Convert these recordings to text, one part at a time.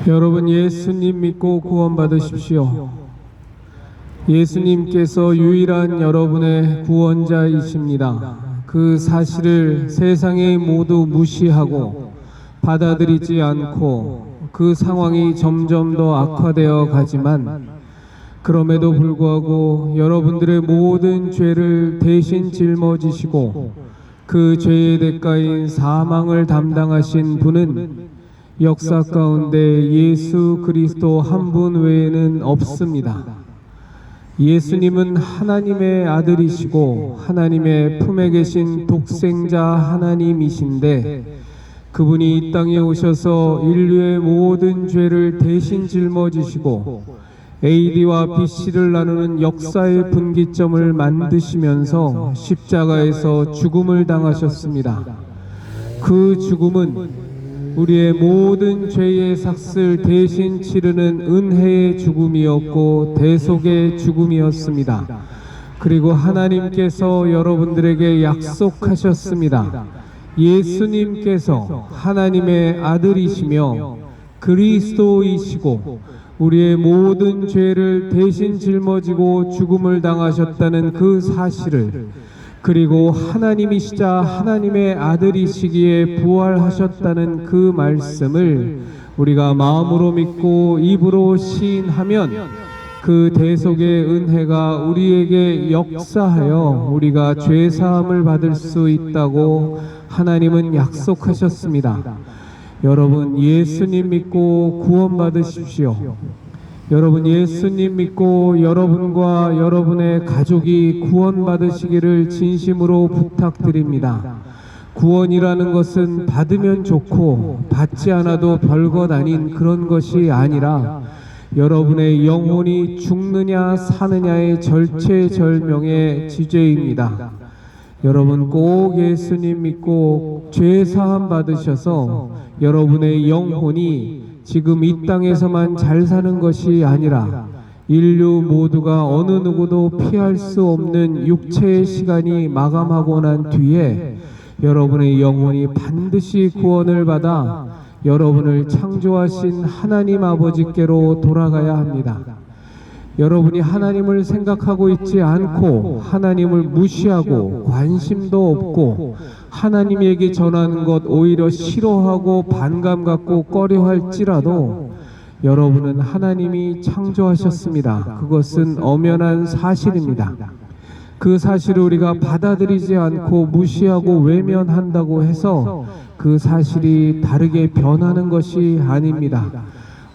여러분, 예수님 믿고 구원받으십시오. 예수님께서 유일한 여러분의 구원자이십니다. 그 사실을 세상이 모두 무시하고 받아들이지 않고 그 상황이 점점 더 악화되어 가지만, 그럼에도 불구하고 여러분들의 모든 죄를 대신 짊어지시고 그 죄의 대가인 사망을 담당하신 분은 역사 가운데 예수 그리스도 한 분 외에는 없습니다. 예수님은 하나님의 아들이시고 하나님의 품에 계신 독생자 하나님이신데, 그분이 이 땅에 오셔서 인류의 모든 죄를 대신 짊어지시고 AD와 BC를 나누는 역사의 분기점을 만드시면서 십자가에서 죽음을 당하셨습니다. 그 죽음은 우리의 모든 죄의 삭을 대신 치르는 은혜의 죽음이었고 대속의 죽음이었습니다. 그리고 하나님께서 여러분들에게 약속하셨습니다. 예수님께서 하나님의 아들이시며 그리스도이시고 우리의 모든 죄를 대신 짊어지고 죽음을 당하셨다는 그 사실을, 그리고 하나님이시자 하나님의 아들이시기에 부활하셨다는 그 말씀을 우리가 마음으로 믿고 입으로 시인하면 그 대속의 은혜가 우리에게 역사하여 우리가 죄사함을 받을 수 있다고 하나님은 약속하셨습니다. 여러분, 예수님 믿고 구원받으십시오. 여러분, 예수님 믿고 여러분과 여러분의 가족이 구원받으시기를 진심으로 부탁드립니다. 구원이라는 것은 받으면 좋고 받지 않아도 별것 아닌 그런 것이 아니라 여러분의 영혼이 죽느냐 사느냐의 절체절명의 주제입니다. 여러분, 꼭 예수님 믿고 죄 사함 받으셔서 여러분의 영혼이 지금 이 땅에서만 잘 사는 것이 아니라 인류 모두가 어느 누구도 피할 수 없는 육체의 시간이 마감하고 난 뒤에 여러분의 영혼이 반드시 구원을 받아 여러분을 창조하신 하나님 아버지께로 돌아가야 합니다. 여러분이 하나님을 생각하고 있지 않고 하나님을 무시하고 관심도 없고 하나님에게 전하는 것 오히려 싫어하고 반감 갖고 꺼려할지라도 여러분은 하나님이 창조하셨습니다. 그것은 엄연한 사실입니다. 그 사실을 우리가 받아들이지 않고 무시하고 외면한다고 해서 그 사실이 다르게 변하는 것이 아닙니다.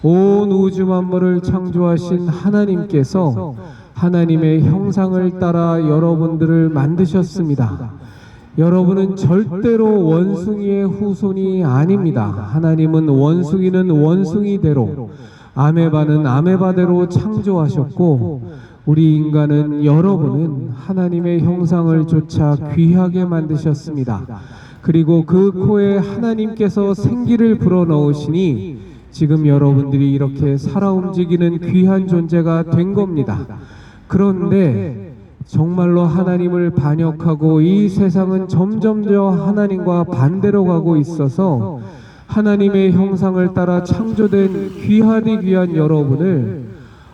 온 우주 만물을 창조하신 하나님께서 하나님의 형상을 따라 여러분들을 만드셨습니다. 여러분은 절대로 원숭이의 후손이 아닙니다. 하나님은 원숭이는 원숭이대로, 아메바는 아메바대로 창조하셨고, 우리 인간은, 여러분은 하나님의 형상을 조차 귀하게 만드셨습니다. 그리고 그 코에 하나님께서 생기를 불어넣으시니 지금 여러분들이 이렇게 살아 움직이는 귀한 존재가 된 겁니다. 그런데 정말로 하나님을 반역하고 이 세상은 점점 더 하나님과 반대로 가고 있어서 하나님의 형상을 따라 창조된 귀하디 귀한 여러분을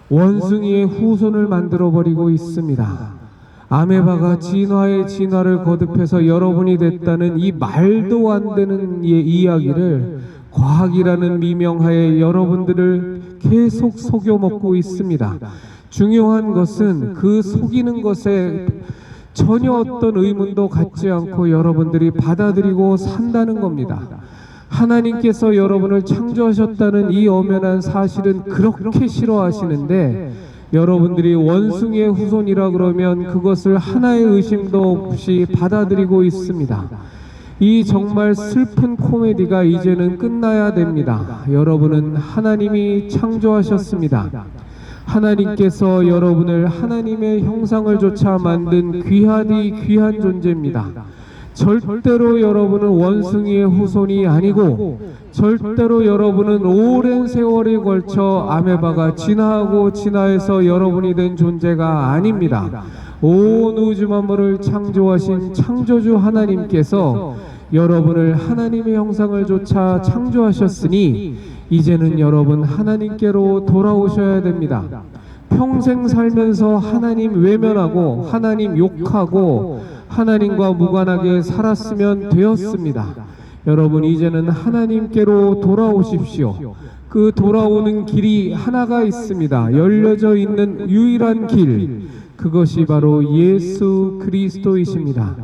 원숭이의 후손을 만들어버리고 있습니다. 아메바가 진화의 진화를 거듭해서 여러분이 됐다는 이 말도 안 되는 이야기를 과학이라는 미명하에 여러분들을 계속 속여먹고 있습니다. 중요한 것은 그 속이는 것에 전혀 어떤 의문도 갖지 않고 여러분들이 받아들이고 산다는 겁니다. 하나님께서 여러분을 창조하셨다는 이 엄연한 사실은 그렇게 싫어하시는데, 여러분들이 원숭이의 후손이라 그러면 그것을 하나의 의심도 없이 받아들이고 있습니다. 이 정말 슬픈 코미디가 이제는 끝나야 됩니다. 여러분은 하나님이 창조하셨습니다. 하나님께서 여러분을 하나님의 형상을 조차 만든 귀하디 귀한 존재입니다. 절대로 여러분은 원숭이의 후손이 아니고, 절대로 여러분은 오랜 세월에 걸쳐 아메바가 진화하고 진화해서 여러분이 된 존재가 아닙니다. 온 우주 만물을 창조하신 창조주 하나님께서 여러분을 하나님의 형상을 조차 창조하셨으니 이제는 여러분 하나님께로 돌아오셔야 됩니다. 평생 살면서 하나님 외면하고 하나님 욕하고 하나님과 무관하게 살았으면 되었습니다. 여러분 이제는 하나님께로 돌아오십시오. 그 돌아오는 길이 하나가 있습니다. 열려져 있는 유일한 길, 그것이 바로 예수 그리스도이십니다.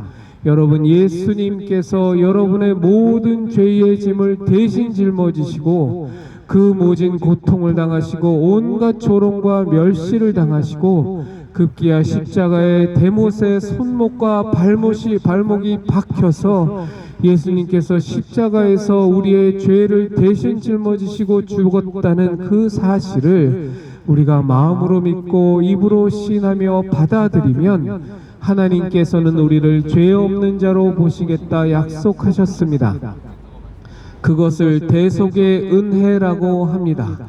여러분 예수님께서 여러분의 모든 죄의 짐을 대신 짊어지시고 그 모진 고통을 당하시고 온갖 조롱과 멸시를 당하시고 급기야 십자가에 대못에 손목과 발목이 박혀서 예수님께서 십자가에서 우리의 죄를 대신 짊어지시고 죽었다는 그 사실을 우리가 마음으로 믿고 입으로 시인하며 받아들이면 하나님께서는 우리를 죄 없는 자로 보시겠다 약속하셨습니다. 그것을 대속의 은혜라고 합니다.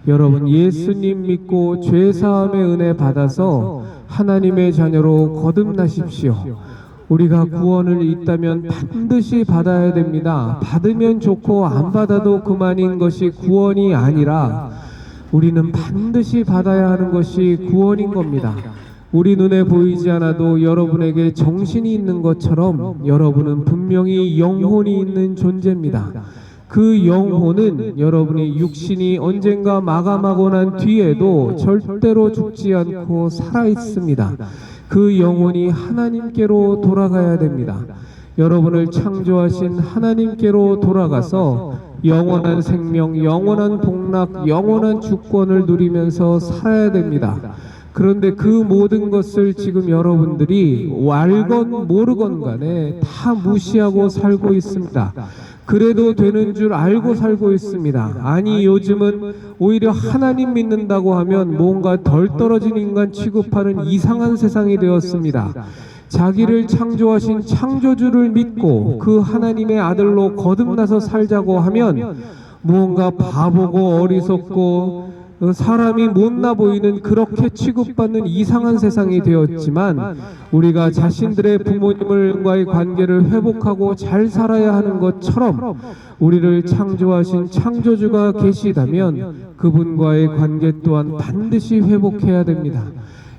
여러분 예수님 믿고 죄사함의 은혜 받아서 하나님의 자녀로 거듭나십시오. 우리가 구원을 있다면 반드시 받아야 됩니다. 받으면 좋고 안 받아도 그만인 것이 구원이 아니라 우리는 반드시 받아야 하는 것이 구원인 겁니다. 우리 눈에 보이지 않아도 여러분에게 정신이 있는 것처럼 여러분은 분명히 영혼이 있는 존재입니다. 그 영혼은 여러분의 육신이 언젠가 마감하고 난 뒤에도 절대로 죽지 않고 살아 있습니다. 그 영혼이 하나님께로 돌아가야 됩니다. 여러분을 창조하신 하나님께로 돌아가서 영원한 생명, 영원한 복락, 영원한 주권을 누리면서 살아야 됩니다. 그런데 그 모든 것을 지금 여러분들이 알건 모르건 간에 다 무시하고 살고 있습니다. 그래도 되는 줄 알고 살고 있습니다. 아니 요즘은 오히려 하나님 믿는다고 하면 뭔가 덜 떨어진 인간 취급하는 이상한 세상이 되었습니다. 자기를 창조하신 창조주를 믿고 그 하나님의 아들로 거듭나서 살자고 하면 무언가 바보고 어리석고 사람이 못나 보이는 그렇게 취급받는 이상한 세상이 되었지만 우리가 자신들의 부모님과의 관계를 회복하고 잘 살아야 하는 것처럼 우리를 창조하신 창조주가 계시다면 그분과의 관계 또한 반드시 회복해야 됩니다.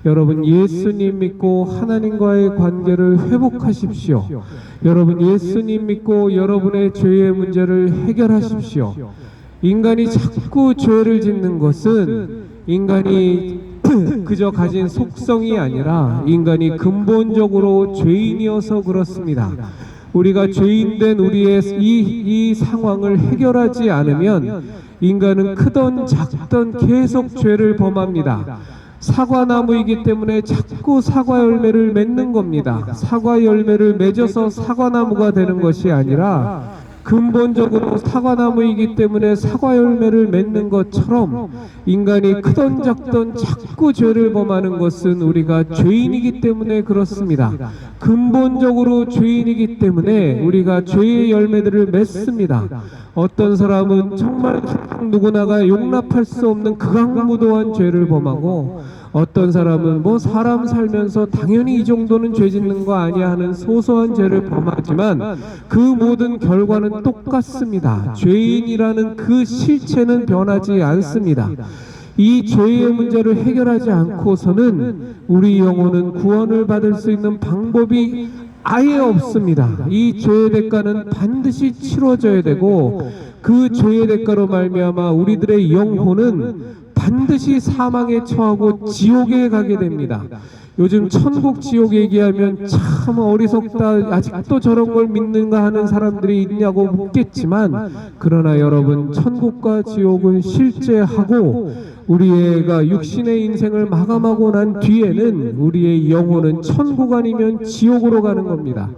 여러분 예수님 믿고 하나님과의 관계를 회복하십시오. 여러분 예수님 믿고 여러분의 죄의 문제를 해결하십시오. 인간이 자꾸 죄를 짓는 것은 인간이 그저 가진 속성이 아니라 인간이 근본적으로 죄인이어서 그렇습니다. 우리가 죄인된 우리의 이 상황을 해결하지 않으면 인간은 크던 작던 계속 죄를 범합니다. 사과나무이기 때문에 자꾸 사과 열매를 맺는 겁니다. 사과 열매를 맺어서 사과나무가 되는 것이 아니라 근본적으로 사과나무이기 때문에 사과 열매를 맺는 것처럼 인간이 크던 작던 자꾸 죄를 범하는 것은 우리가 죄인이기 때문에 그렇습니다. 근본적으로 죄인이기 때문에 우리가 죄의 열매들을 맺습니다. 어떤 사람은 정말 누구나가 용납할 수 없는 극악무도한 죄를 범하고 어떤 사람은 뭐 사람 살면서 당연히 이 정도는 죄 짓는 거 아니야 하는 소소한 죄를 범하지만 그 모든 결과는 똑같습니다. 죄인이라는 그 실체는 변하지 않습니다. 이 죄의 문제를 해결하지 않고서는 우리 영혼은 구원을 받을 수 있는 방법이 아예 없습니다. 이 죄의 대가는 반드시 치러져야 되고 그 죄의 대가로 말미암아 우리들의 영혼은 반드시 사망에 처하고 지옥에 가게 됩니다. 요즘 천국 지옥 얘기하면 참 어리석다, 아직도 저런 걸 믿는가 하는 사람들이 있냐고 묻겠지만 그러나 여러분 천국과 지옥은 실제하고 우리가 육신의 인생을 마감하고 난 뒤에는 우리의 영혼은 천국 아니면 지옥으로 가는 겁니다.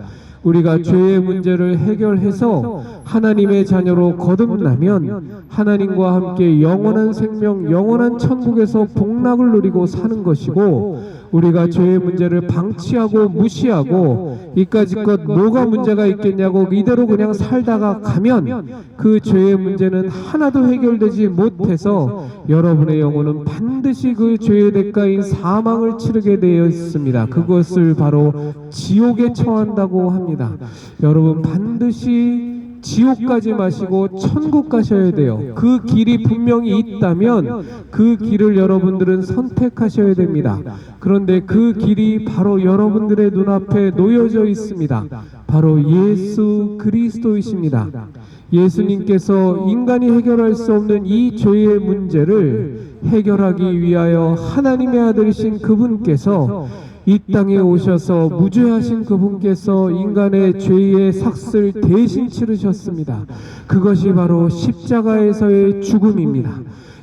우리가 죄의 문제를 해결해서 하나님의 자녀로 거듭나면 하나님과 함께 영원한 생명, 영원한 천국에서 복락을 누리고 사는 것이고 우리가 죄의 문제를 방치하고 무시하고 이까짓 것 뭐가 문제가 있겠냐고 이대로 그냥 살다가 가면 그 죄의 문제는 하나도 해결되지 못해서 여러분의 영혼은 반드시 그 죄의 대가인 사망을 치르게 되어 있습니다. 그것을 바로 지옥에 처한다고 합니다. 여러분 반드시 지옥 가지 마시고 천국 가셔야 돼요. 그 길이 분명히 있다면 그 길을 여러분들은 선택하셔야 됩니다. 그런데 그 길이 바로 여러분들의 눈앞에 놓여져 있습니다. 바로 예수 그리스도이십니다. 예수님께서 인간이 해결할 수 없는 이 죄의 문제를 해결하기 위하여 하나님의 아들이신 그분께서 이 땅에 오셔서 무죄하신 그분께서 인간의 죄의 삭을 대신 치르셨습니다. 그것이 바로 십자가에서의 죽음입니다.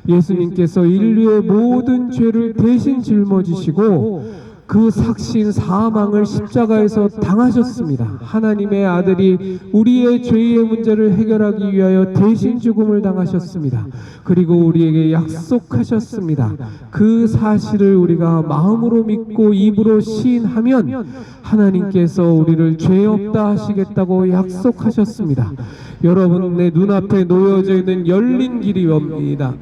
예수님께서 인류의 모든 죄를 대신 짊어지시고 그 삭신 사망을 십자가에서 당하셨습니다. 하나님의 아들이 우리의 죄의 문제를 해결하기 위하여 대신 죽음을 당하셨습니다. 그리고 우리에게 약속하셨습니다. 그 사실을 우리가 마음으로 믿고 입으로 시인하면 하나님께서 우리를 죄 없다 하시겠다고 약속하셨습니다. 여러분의 눈앞에 놓여져 있는 열린 길이 옵니다.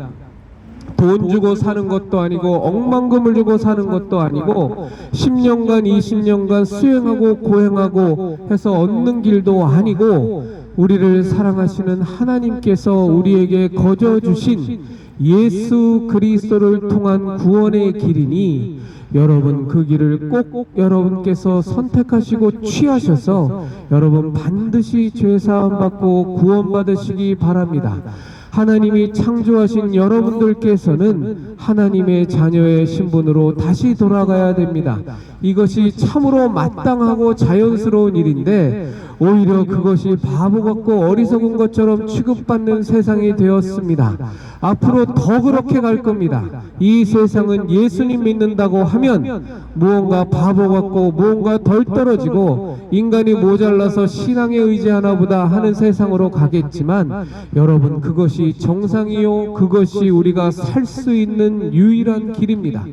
돈 주고 사는 것도 아니고 억만금을 주고 사는 것도 아니고 10년간 20년간 수행하고 고행하고 해서 얻는 길도 아니고 우리를 사랑하시는 하나님께서 우리에게 거저 주신 예수 그리스도를 통한 구원의 길이니 여러분 그 길을 꼭 여러분께서 선택하시고 취하셔서 여러분 반드시 죄사함 받고 구원받으시기 바랍니다. 하나님이 창조하신 여러분들께서는 하나님의 자녀의 신분으로 다시 돌아가야 됩니다. 이것이 참으로 마땅하고 자연스러운 일인데 오히려 그것이 바보 같고 어리석은 것처럼 취급받는 세상이 되었습니다. 앞으로 더 그렇게 갈 겁니다. 이 세상은 예수님 믿는다고 하면 무언가 바보 같고 무언가 덜 떨어지고 인간이 모자라서 신앙에 의지하나 보다 하는 세상으로 가겠지만 여러분 그것이 정상이요 그것이 우리가 살 수 있는 유일한 길입니다.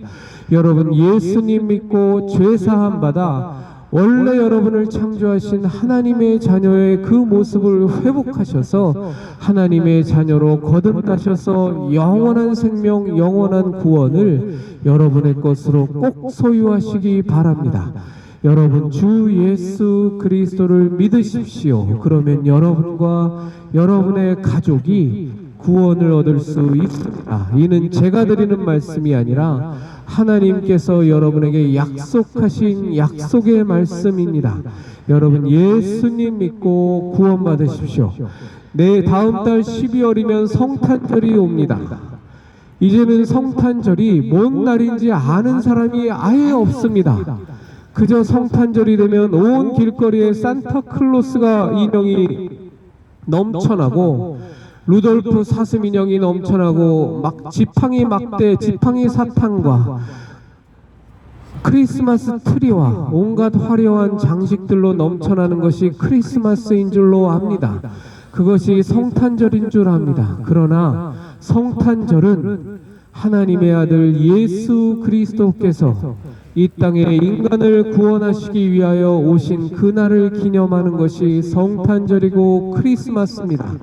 여러분 예수님 믿고 죄사함 받아 원래 여러분을 창조하신 하나님의 자녀의 그 모습을 회복하셔서 하나님의 자녀로 거듭나셔서 영원한 생명, 영원한 구원을 여러분의 것으로 꼭 소유하시기 바랍니다. 여러분 주 예수 그리스도를 믿으십시오. 그러면 여러분과 여러분의 가족이 구원을 얻을 수 있습니다. 이는 제가 드리는 말씀이 아니라 하나님께서 여러분에게 약속하신 약속의 말씀입니다. 여러분 예수님 믿고 구원 받으십시오. 네, 다음 달 12월이면 성탄절이 옵니다. 이제는 성탄절이 뭔 날인지 아는 사람이 아예 없습니다. 그저 성탄절이 되면 온 길거리에 산타클로스가 인형이 넘쳐나고 루돌프 사슴 인형이 넘쳐나고 막 지팡이 막대, 지팡이 사탕과 크리스마스 트리와 온갖 화려한 장식들로 넘쳐나는 것이 크리스마스인 줄로 압니다. 그것이 성탄절인 줄 압니다. 그러나 성탄절은 하나님의 아들 예수 그리스도께서 이 땅에 인간을 구원하시기 위하여 오신 그날을 기념하는 것이 성탄절이고 크리스마스입니다.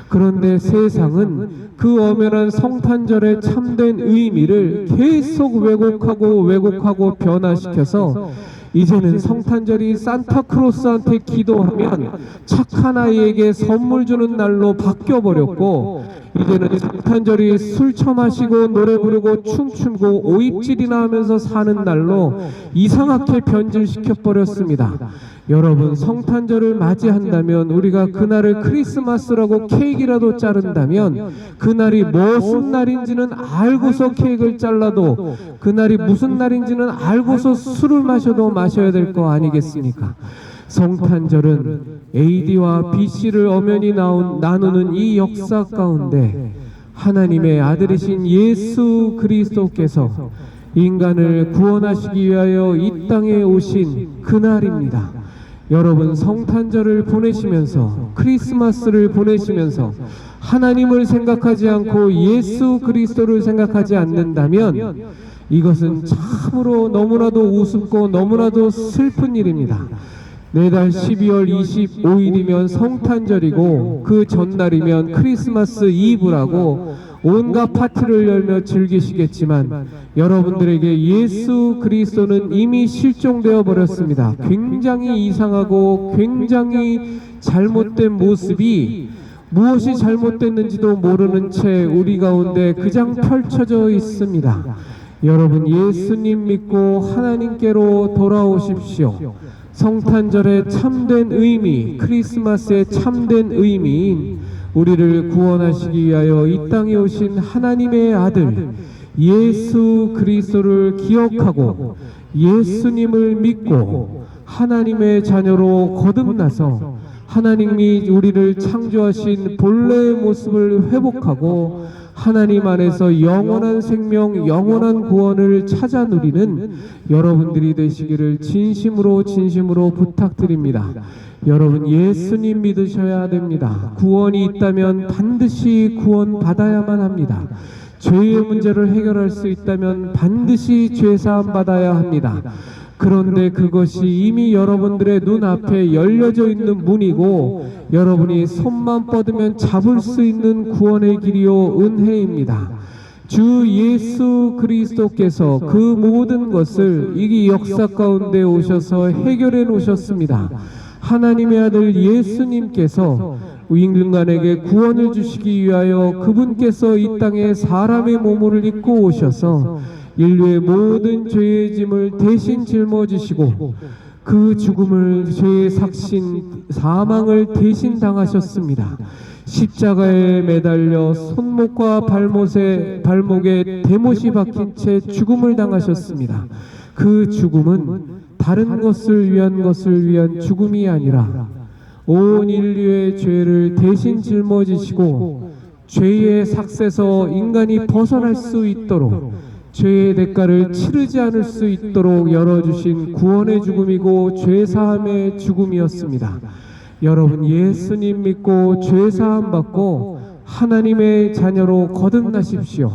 그런데 세상은 그 엄연한 성탄절의 참된 의미를 계속 왜곡하고 변화시켜서 이제는 성탄절이 산타크로스한테 기도하면 착한 아이에게 선물 주는 날로 바뀌어버렸고 이제는 성탄절이 술 처마시고 노래 부르고 춤추고 오입질이나 하면서 사는 날로 이상하게 변질시켜버렸습니다. 여러분 성탄절을 맞이한다면 우리가 그날을 크리스마스라고 케이크라도 자른다면 그날이 무슨 날인지는 알고서 케이크를 잘라도 그날이 무슨 날인지는 알고서 술을 마셔도 마셔야 될 거 아니겠습니까? 성탄절은 AD와 BC를 엄연히 나누는 이 역사 가운데 하나님의 아들이신 예수 그리스도께서 인간을 구원하시기 위하여 이 땅에 오신 그날입니다. 여러분 성탄절을 보내시면서 크리스마스를 보내시면서 하나님을 생각하지 않고 예수 그리스도를 생각하지 않는다면 이것은 참으로 너무나도 우습고 너무나도 슬픈 일입니다. 내달 12월 25일이면 성탄절이고 그 전날이면 크리스마스 이브라고 온갖 파티를 열며 즐기시겠지만 여러분들에게 예수 그리스도는 이미 실종되어 버렸습니다. 굉장히 이상하고 굉장히 잘못된 모습이 무엇이 잘못됐는지도 모르는 채 우리 가운데 그냥 펼쳐져 있습니다. 여러분, 예수님 믿고 하나님께로 돌아오십시오. 성탄절의 참된 의미, 크리스마스의 참된 의미인 우리를 구원하시기 위하여 이 땅에 오신 하나님의 아들 예수 그리스도를 기억하고 예수님을 믿고 하나님의 자녀로 거듭나서 하나님이 우리를 창조하신 본래의 모습을 회복하고 하나님 안에서 영원한 생명, 영원한 구원을 찾아 누리는 여러분들이 되시기를 진심으로 부탁드립니다. 여러분, 예수님 믿으셔야 됩니다. 구원이 있다면 반드시 구원받아야만 합니다. 죄의 문제를 해결할 수 있다면 반드시 죄사함 받아야 합니다. 그런데 그것이 이미 여러분들의 눈앞에 열려져 있는 문이고 여러분이 손만 뻗으면 잡을 수 있는 구원의 길이요 은혜입니다. 주 예수 그리스도께서 그 모든 것을 이 역사 가운데 오셔서 해결해 놓으셨습니다. 하나님의 아들 예수님께서 인간에게 구원을 주시기 위하여 그분께서 이 땅에 사람의 몸을 입고 오셔서 인류의 모든 죄의 짐을 대신 짊어지시고 그 죽음을 죄의 삭신 사망을 대신 당하셨습니다. 십자가에 매달려 손목과 발목에 대못이 박힌 채 죽음을 당하셨습니다. 그 죽음은 다른 것을 위한 죽음이 아니라 온 인류의 죄를 대신 짊어지시고 죄의 삭세서 인간이 벗어날 수 있도록 죄의 대가를 치르지 않을 수 있도록 열어주신 구원의 죽음이고 죄사함의 죽음이었습니다. 여러분, 예수님 믿고 죄사함 받고 하나님의 자녀로 거듭나십시오.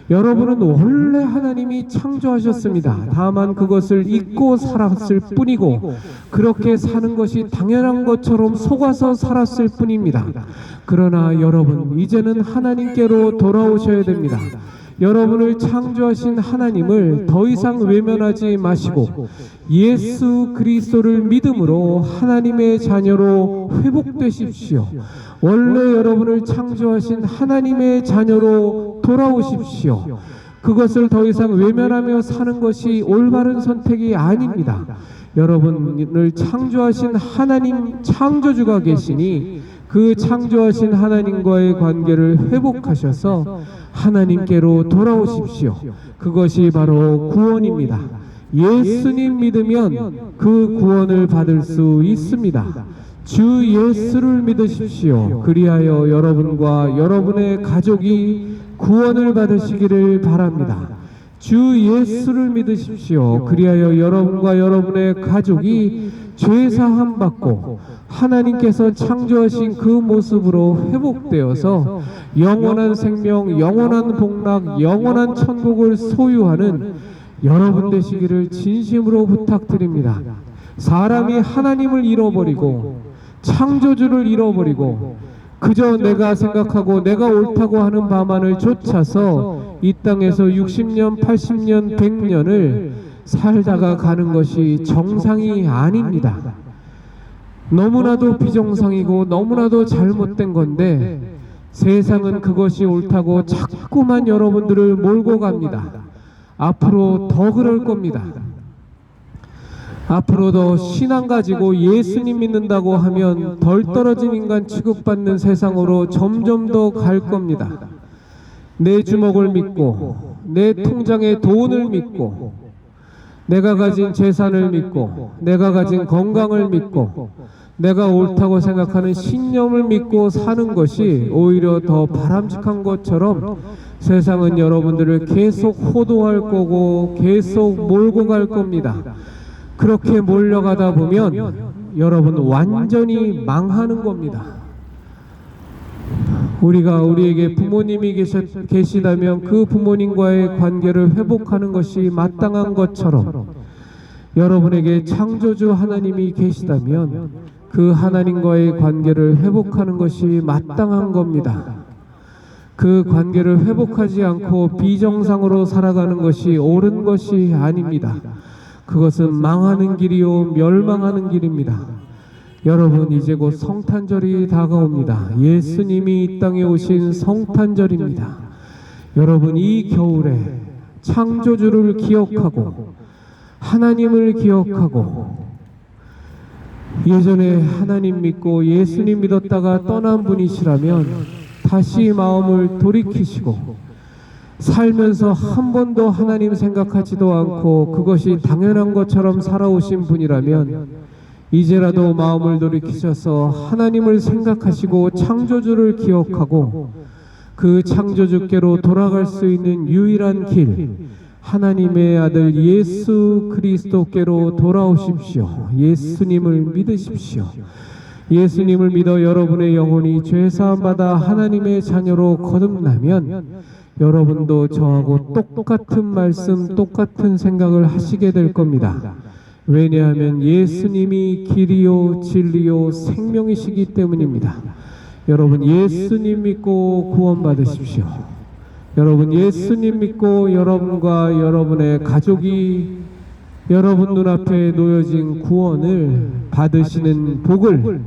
여러분은 원래 하나님이 창조하셨습니다. 다만 그것을 잊고 살았을 뿐이고 그렇게 사는 것이 당연한 것처럼 속아서 살았을 뿐입니다. 그러나 여러분, 이제는 하나님께로 돌아오셔야 됩니다. 여러분을 창조하신 하나님을 더 이상 외면하지 마시고 예수 그리스도를 믿음으로 하나님의 자녀로 회복되십시오. 원래 여러분을 창조하신 하나님의 자녀로 돌아오십시오. 그것을 더 이상 외면하며 사는 것이 올바른 선택이 아닙니다. 여러분을 창조하신 하나님 창조주가 계시니 그 창조하신 하나님과의 관계를 회복하셔서 하나님께로 돌아오십시오. 그것이 바로 구원입니다. 예수님 믿으면 그 구원을 받을 수 있습니다. 주 예수를 믿으십시오. 그리하여 여러분과 여러분의 가족이 구원을 받으시기를 바랍니다. 주 예수를 믿으십시오. 그리하여 여러분과 여러분의 가족이 죄사함 받고 하나님께서 창조하신 그 모습으로 회복되어서 영원한 생명, 영원한 복락, 영원한 천국을 소유하는 여러분 되시기를 진심으로 부탁드립니다. 사람이 하나님을 잃어버리고 창조주를 잃어버리고 그저 내가 생각하고 내가 옳다고 하는 바만을 쫓아서 이 땅에서 60년, 80년, 100년을 살다가 가는 것이 정상이 아닙니다. 너무나도 비정상이고 너무나도 잘못된 건데 세상은 그것이 옳다고 자꾸만 여러분들을 몰고 갑니다. 앞으로 더 그럴 겁니다. 앞으로도 신앙 가지고 예수님 믿는다고 하면 덜 떨어진 인간 취급받는 세상으로 점점 더 갈 겁니다. 내 주먹을 믿고 내 통장에 돈을 믿고 내가 가진 재산을 믿고 내가 가진 건강을 믿고 내가 옳다고 생각하는 신념을 믿고 사는 것이 오히려 더 바람직한 것처럼 세상은 여러분들을 계속 호도할 거고 계속 몰고 갈 겁니다. 그렇게 몰려가다 보면 여러분 완전히 망하는 겁니다. 우리에게 부모님이 계시다면 그 부모님과의 관계를 회복하는 것이 마땅한 것처럼 여러분에게 창조주 하나님이 계시다면 그 하나님과의 관계를 회복하는 것이 마땅한 겁니다. 그 관계를 회복하지 않고 비정상으로 살아가는 것이 옳은 것이 아닙니다. 그것은 망하는 길이요 멸망하는 길입니다. 여러분, 이제 곧 성탄절이 다가옵니다. 예수님이 이 땅에 오신 성탄절입니다. 여러분, 이 겨울에 창조주를 기억하고 하나님을 기억하고, 예전에 하나님 믿고 예수님 믿었다가 떠난 분이시라면 다시 마음을 돌이키시고 살면서 한 번도 하나님 생각하지도 않고 그것이 당연한 것처럼 살아오신 분이라면 이제라도 마음을 돌이키셔서 하나님을 생각하시고 창조주를 기억하고 그 창조주께로 돌아갈 수 있는 유일한 길, 하나님의 아들 예수 그리스도께로 돌아오십시오. 예수님을 믿으십시오. 예수님을 믿어 여러분의 영혼이 죄사함 받아 하나님의 자녀로 거듭나면 여러분도 저하고 똑같은 말씀, 똑같은 생각을 하시게 될 겁니다. 왜냐하면 예수님이 길이요 진리요 생명이시기 때문입니다. 여러분, 예수님 믿고 구원받으십시오. 여러분, 예수님 믿고 여러분과 여러분의 가족이 여러분 눈앞에 놓여진 구원을 받으시는 복을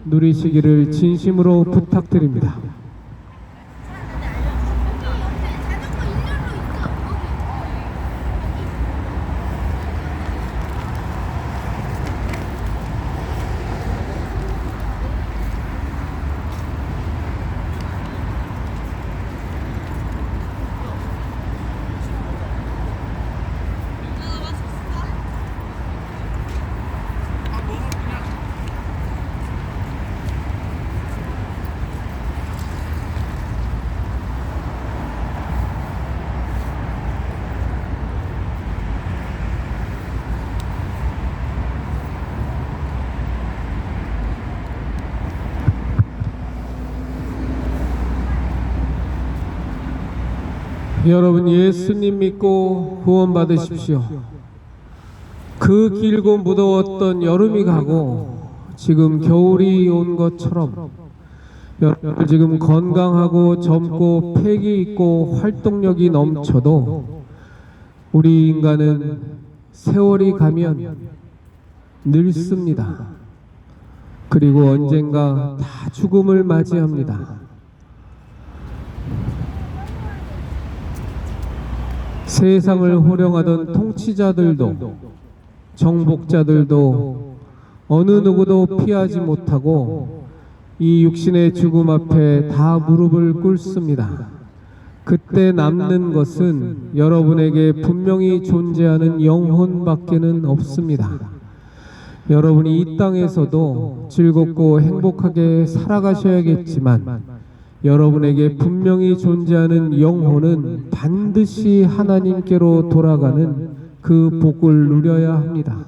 누리시기를 진심으로 부탁드립니다. 여러분, 예수님 믿고 구원 받으십시오. 그 길고 무더웠던 여름이 가고 지금 겨울이 온 것처럼 여러분 지금 건강하고 젊고 패기 있고 활동력이 넘쳐도 우리 인간은 세월이 가면 늙습니다. 그리고 언젠가 다 죽음을 맞이합니다. 세상을 호령하던 통치자들도 정복자들도 어느 누구도 피하지 못하고 이 육신의 죽음 앞에 다 무릎을 꿇습니다. 그때 남는 것은 여러분에게 분명히 존재하는 영혼밖에는 없습니다. 여러분이 이 땅에서도 즐겁고 행복하게 살아가셔야겠지만 여러분에게 분명히 존재하는 영혼은 반드시 하나님께로 돌아가는 그 복을 누려야 합니다.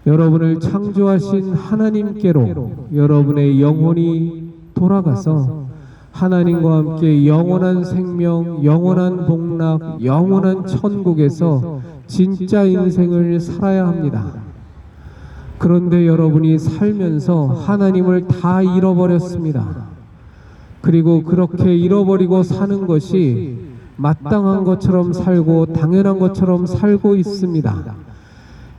여러분을 창조하신 하나님께로 여러분의 영혼이 돌아가서 하나님과 함께 영원한 생명, 영원한 복락, 영원한 천국에서 진짜 인생을 살아야 합니다. 그런데 여러분이 살면서 하나님을 다 잃어버렸습니다. 그리고 그렇게 잃어버리고 사는 것이 마땅한 것처럼 살고 당연한 것처럼 살고 있습니다.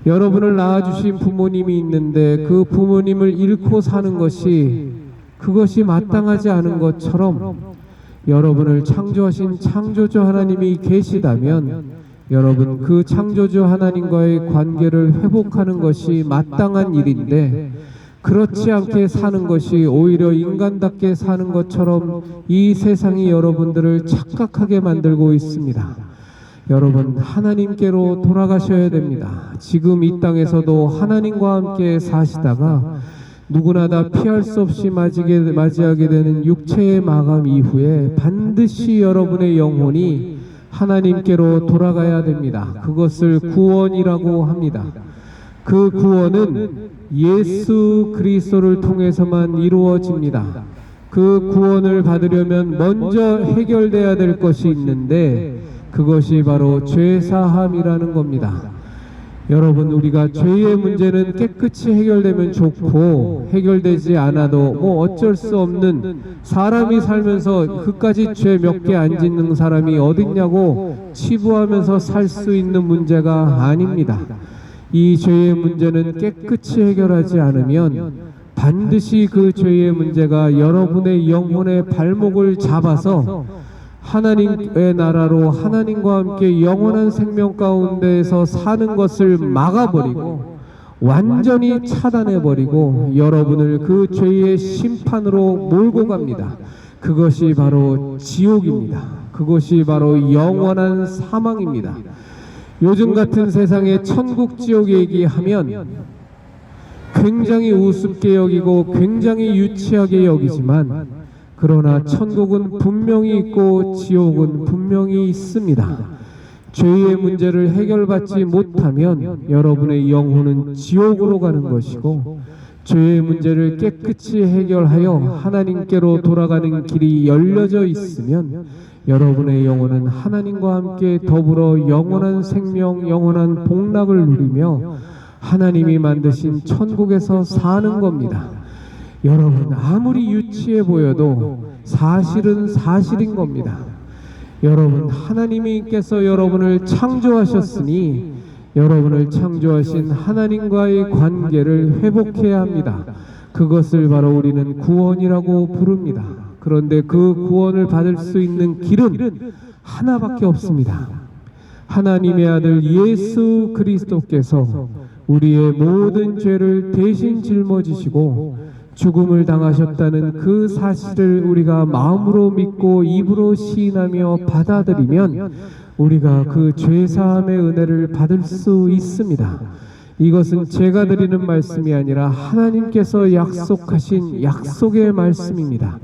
여러분을 낳아주신 부모님이 있는데 그 부모님을 잃고 사는 것이 그것이 마땅하지 않은 것처럼 여러분을 창조하신 창조주 하나님이 계시다면 여러분 그 창조주 하나님과의 관계를 회복하는 것이 마땅한 일인데 그렇지 않게 사는 것이 오히려 인간답게 사는 것처럼 이 세상이 여러분들을 착각하게 만들고 있습니다. 여러분, 하나님께로 돌아가셔야 됩니다. 지금 이 땅에서도 하나님과 함께 사시다가 누구나 다 피할 수 없이 맞이하게 되는 육체의 마감 이후에 반드시 여러분의 영혼이 하나님께로 돌아가야 됩니다. 그것을 구원이라고 합니다. 그 구원은 예수 그리스도를 통해서만 이루어집니다. 그 구원을 받으려면 먼저 해결돼야 될 것이 있는데 그것이 바로 죄사함이라는 겁니다. 여러분, 우리가 죄의 문제는 깨끗이 해결되면 좋고, 해결되지 않아도 뭐 어쩔 수 없는, 사람이 살면서 그까지 죄 몇 개 안 짓는 사람이 어딨냐고 치부하면서 살 수 있는 문제가 아닙니다. 이 죄의 문제는 깨끗이 해결하지 않으면 반드시 그 죄의 문제가 여러분의 영혼의 발목을 잡아서 하나님의 나라로 하나님과 함께 영원한 생명 가운데에서 사는 것을 막아버리고 완전히 차단해버리고 여러분을 그 죄의 심판으로 몰고 갑니다. 그것이 바로 지옥입니다. 그것이 바로 영원한 사망입니다. 요즘 같은 세상에 천국 지옥 얘기하면 굉장히 우습게 여기고 굉장히 유치하게 여기지만, 그러나 천국은 분명히 있고 지옥은 분명히 있습니다. 죄의 문제를 해결받지 못하면 여러분의 영혼은 지옥으로 가는 것이고, 죄의 문제를 깨끗이 해결하여 하나님께로 돌아가는 길이 열려져 있으면 여러분의 영혼은 하나님과 함께 더불어 영원한 생명, 영원한 복락을 누리며 하나님이 만드신 천국에서 사는 겁니다. 여러분, 아무리 유치해 보여도 사실은 사실인 겁니다. 여러분, 하나님께서 여러분을 창조하셨으니 여러분을 창조하신 하나님과의 관계를 회복해야 합니다. 그것을 바로 우리는 구원이라고 부릅니다. 그런데 그 구원을 받을 수 있는 길은 하나밖에 없습니다. 하나님의 아들 예수 그리스도께서 우리의 모든 죄를 대신 짊어지시고 죽음을 당하셨다는 그 사실을 우리가 마음으로 믿고 입으로 시인하며 받아들이면 우리가 그 죄사함의 은혜를 받을 수 있습니다. 이것은 제가 드리는 말씀이 아니라 하나님께서 약속하신 약속의 말씀입니다.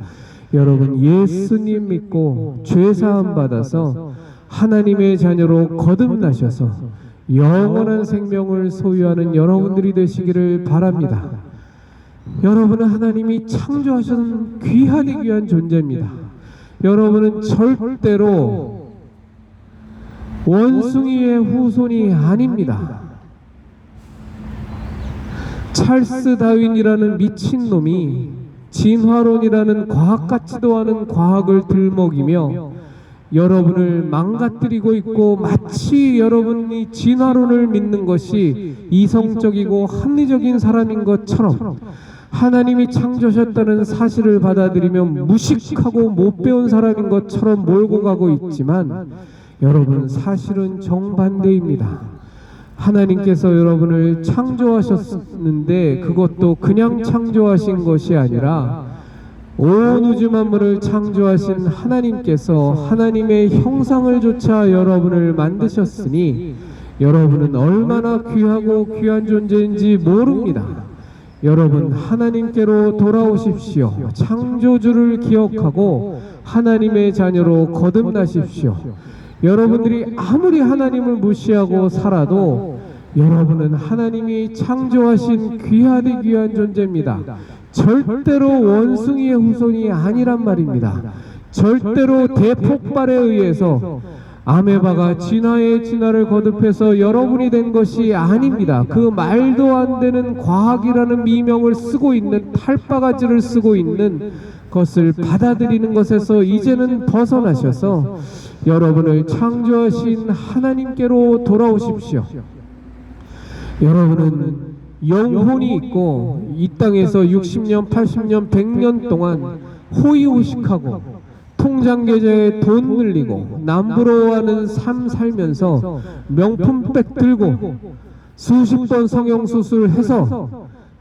여러분, 예수님 믿고 죄사함 받아서 하나님의 자녀로 거듭나셔서 영원한 생명을 소유하는 여러분들이 되시기를 바랍니다. 여러분은 하나님이 창조하신 귀하디 귀한 존재입니다. 여러분은 절대로 원숭이의 후손이 아닙니다. 찰스 다윈이라는 미친놈이 진화론이라는 과학 같지도 않은 과학을 들먹이며 여러분을 망가뜨리고 있고, 마치 여러분이 진화론을 믿는 것이 이성적이고 합리적인 사람인 것처럼 하나님이 창조하셨다는 사실을 받아들이면 무식하고 못 배운 사람인 것처럼 몰고 가고 있지만, 여러분, 사실은 정반대입니다. 하나님께서 여러분을 창조하셨는데 그것도 그냥 창조하신 것이 아니라 온 우주 만물을 창조하신 하나님께서 하나님의 형상을 조차 여러분을 만드셨으니 여러분은 얼마나 귀하고 귀한 존재인지 모릅니다. 여러분, 하나님께로 돌아오십시오. 창조주를 기억하고 하나님의 자녀로 거듭나십시오. 여러분들이 아무리 하나님을 무시하고 살아도 여러분은 하나님이 창조하신 귀하디 귀한 존재입니다. 절대로 원숭이의 후손이 아니란 말입니다. 절대로 대폭발에 의해서 아메바가 진화의 진화를 거듭해서 여러분이 된 것이 아닙니다. 그 말도 안 되는 과학이라는 미명을 쓰고 있는, 탈바가지를 쓰고 있는 것을 받아들이는 것에서 이제는 벗어나셔서 여러분을 창조하신 하나님께로 돌아오십시오. 여러분은 영혼이 있고 이 땅에서 60년, 80년, 100년 동안 호의호식하고 통장 계좌에 돈 늘리고 남부러워하는 삶 살면서 명품백 들고 수십 번 성형수술해서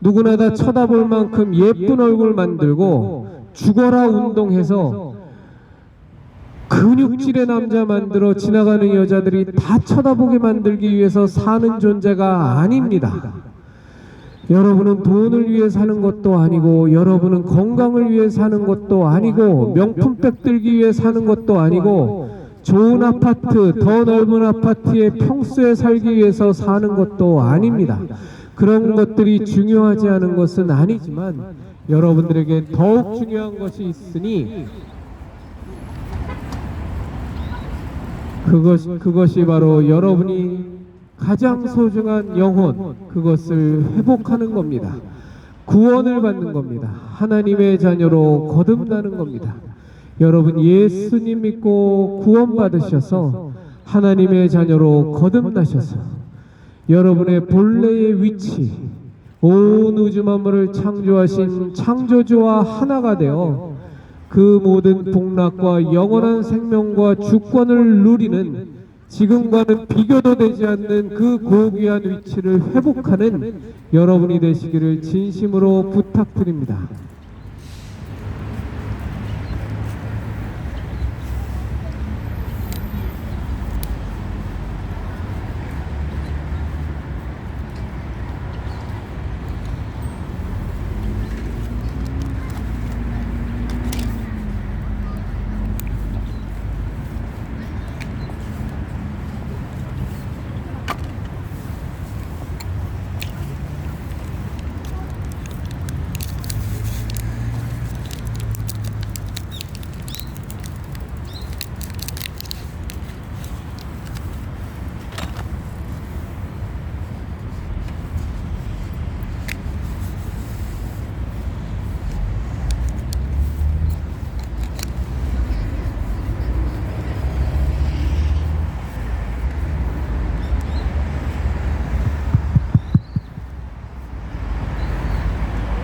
누구나 다 쳐다볼 만큼 예쁜 얼굴 만들고 죽어라 운동해서 근육질의 남자 만들어 지나가는 여자들이 다 쳐다보게 만들기 위해서 사는 존재가 아닙니다. 여러분은 돈을 위해 사는 것도 아니고, 여러분은 건강을 위해 사는 것도 아니고, 명품백 들기 위해 사는 것도 아니고, 좋은 아파트, 더 넓은 아파트에 평수에 살기 위해서 사는 것도 아닙니다. 그런 것들이 중요하지 않은 것은 아니지만 여러분들에게 더욱 중요한 것이 있으니 그것이 바로 여러분이 가장 소중한 영혼, 그것을 회복하는 겁니다. 구원을 받는 겁니다. 하나님의 자녀로 거듭나는 겁니다. 여러분, 예수님 믿고 구원받으셔서 하나님의 자녀로 거듭나셔서 여러분의 본래의 위치, 온 우주 만물을 창조하신 창조주와 하나가 되어 그 모든 복락과 영원한 생명과 주권을 누리는, 지금과는 비교도 되지 않는 그 고귀한 위치를 회복하는 여러분이 되시기를 진심으로 부탁드립니다.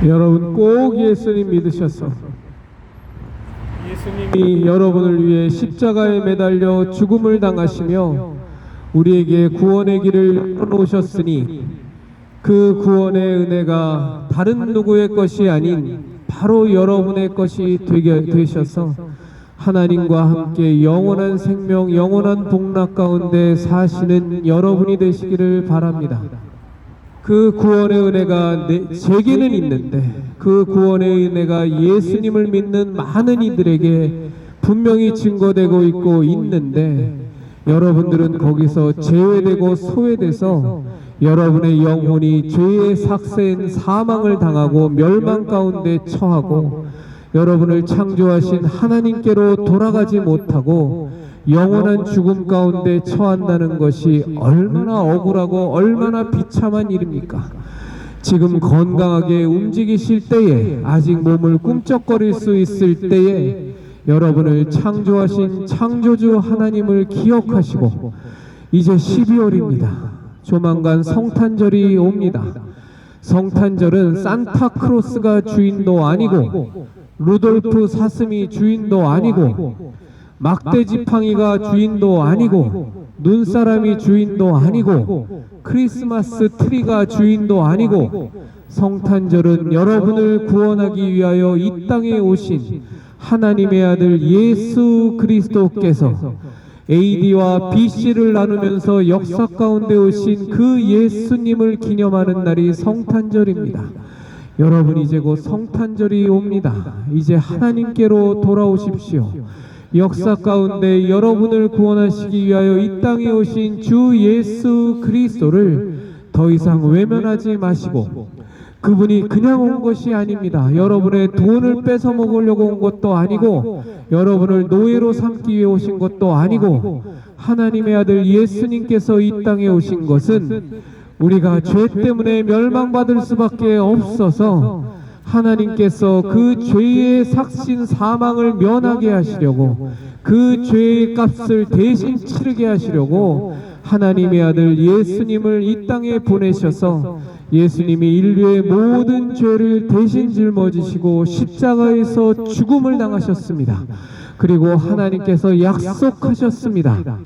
여러분, 꼭 예수님 믿으셔서 예수님이 여러분을 위해 십자가에 매달려 죽음을 당하시며 우리에게 구원의 길을 열어놓으셨으니 그 구원의 은혜가 다른 누구의 것이 아닌 바로 여러분의 것이 되게 되셔서 하나님과 함께 영원한 생명, 영원한 복락 가운데 사시는 여러분이 되시기를 바랍니다. 그 구원의 은혜가 제게는 있는데, 그 구원의 은혜가 예수님을 믿는 많은 이들에게 분명히 증거되고 있고 있는데, 여러분들은 거기서 제외되고 소외돼서 여러분의 영혼이 죄의 삭세인 사망을 당하고 멸망 가운데 처하고 여러분을 창조하신 하나님께로 돌아가지 못하고 영원한 죽음 가운데 처한다는 것이 얼마나 억울하고 얼마나 비참한 일입니까? 지금 건강하게 움직이실 때에, 아직 몸을 꿈쩍거릴 수 있을 때에 여러분을 창조하신 창조주 하나님을 기억하시고, 이제 12월입니다. 조만간 성탄절이 옵니다. 성탄절은 산타크로스가 주인도 아니고 루돌프 사슴이 주인도 아니고 막대지팡이가 주인도 아니고 눈사람이 주인도 아니고 크리스마스 트리가 주인도 아니고, 성탄절은 여러분을 구원하기 위하여 이 땅에 오신 하나님의 아들 예수 그리스도께서 AD와 BC를 나누면서 역사 가운데 오신 그 예수님을 기념하는 날이 성탄절입니다. 여러분, 이제 곧 성탄절이 옵니다. 이제 하나님께로 돌아오십시오. 역사 가운데 여러분을 구원하시기 위하여 이 땅에 오신 주 예수 그리스도를 더 이상 외면하지 마시고, 그분이 그냥 온 것이 아닙니다. 여러분의 돈을 뺏어 먹으려고 온 것도 아니고 여러분을 노예로 삼기 위해 오신 것도 아니고, 하나님의 아들 예수님께서 이 땅에 오신 것은 우리가 죄 때문에 멸망받을 수밖에 없어서 하나님께서 그 죄의 삭신 사망을 면하게 하시려고, 그 죄의 값을 대신 치르게 하시려고 하나님의 아들 예수님을 이 땅에 보내셔서 예수님이 인류의 모든 죄를 대신 짊어지시고 십자가에서 죽음을 당하셨습니다. 그리고 하나님께서 약속하셨습니다.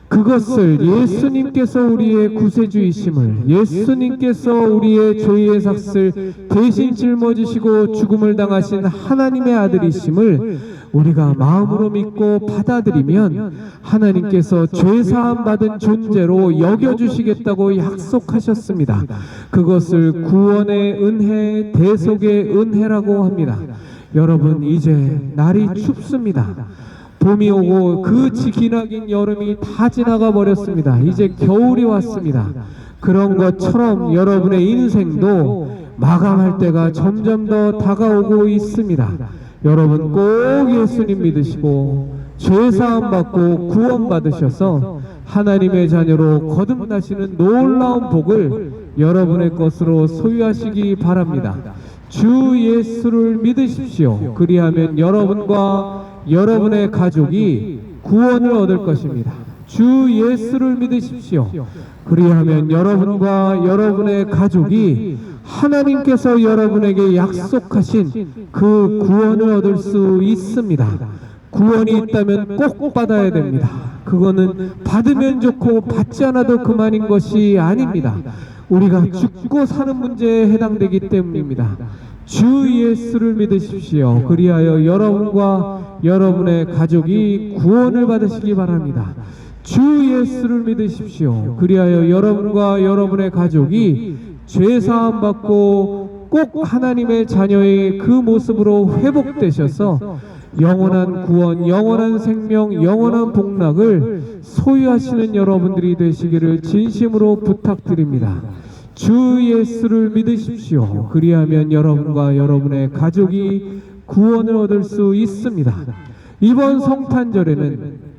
그것을, 예수님께서 우리의 구세주이심을, 예수님께서 우리의 죄의 삭을 대신 짊어지시고 죽음을 당하신 하나님의 아들이심을 우리가 마음으로 믿고 받아들이면 하나님께서 죄사함 받은 존재로 여겨주시겠다고 약속하셨습니다. 그것을 구원의 은혜, 대속의 은혜라고 합니다. 여러분, 이제 날이 춥습니다. 봄이 오고 그 기나긴 여름이 다 지나가 버렸습니다. 이제 겨울이 왔습니다. 그런 것처럼 여러분의 인생도 마감할 때가 점점 더 다가오고 있습니다. 여러분, 꼭 예수님 믿으시고 죄사함 받고 구원 받으셔서 하나님의 자녀로 거듭나시는 놀라운 복을 여러분의 것으로 소유하시기 바랍니다. 주 예수를 믿으십시오. 그리하면 여러분과 여러분의 가족이 구원을 얻을 것입니다. 주 예수를 믿으십시오. 그리하면 여러분과 여러분의 가족이 하나님께서 여러분에게 약속하신 그 구원을 얻을 수 있습니다. 구원이 있다면 꼭 받아야 됩니다. 그거는 받으면 좋고 받지 않아도 그만인 것이 아닙니다. 우리가 죽고 사는 문제에 해당되기 때문입니다. 주 예수를 믿으십시오. 그리하여 여러분과 여러분의 가족이 구원을 받으시기 바랍니다. 주 예수를 믿으십시오. 그리하여 여러분과 여러분의 가족이 죄 사함 받고 꼭 하나님의 자녀의 그 모습으로 회복되셔서 영원한 구원, 영원한 생명, 영원한 복락을 소유하시는 여러분들이 되시기를 진심으로 부탁드립니다. 주 예수를 믿으십시오. 그리하면 여러분과 여러분의 가족이 구원을 얻을 수 있습니다. 이번 성탄절에는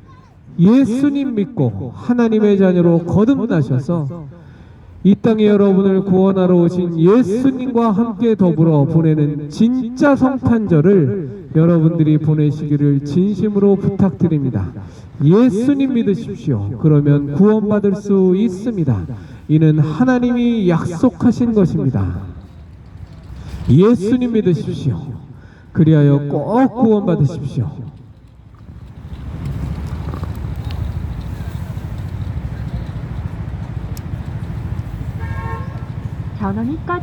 예수님 믿고 하나님의 자녀로 거듭나셔서 이 땅에 여러분을 구원하러 오신 예수님과 함께 더불어 보내는 진짜 성탄절을 여러분들이 보내시기를 진심으로 부탁드립니다. 예수님 믿으십시오. 그러면 구원받을 수 있습니다. 이는 하나님이 약속하신 것입니다. 예수님 믿으십시오. 그리하여 꼭 구원받으십시오. 전원이 꺼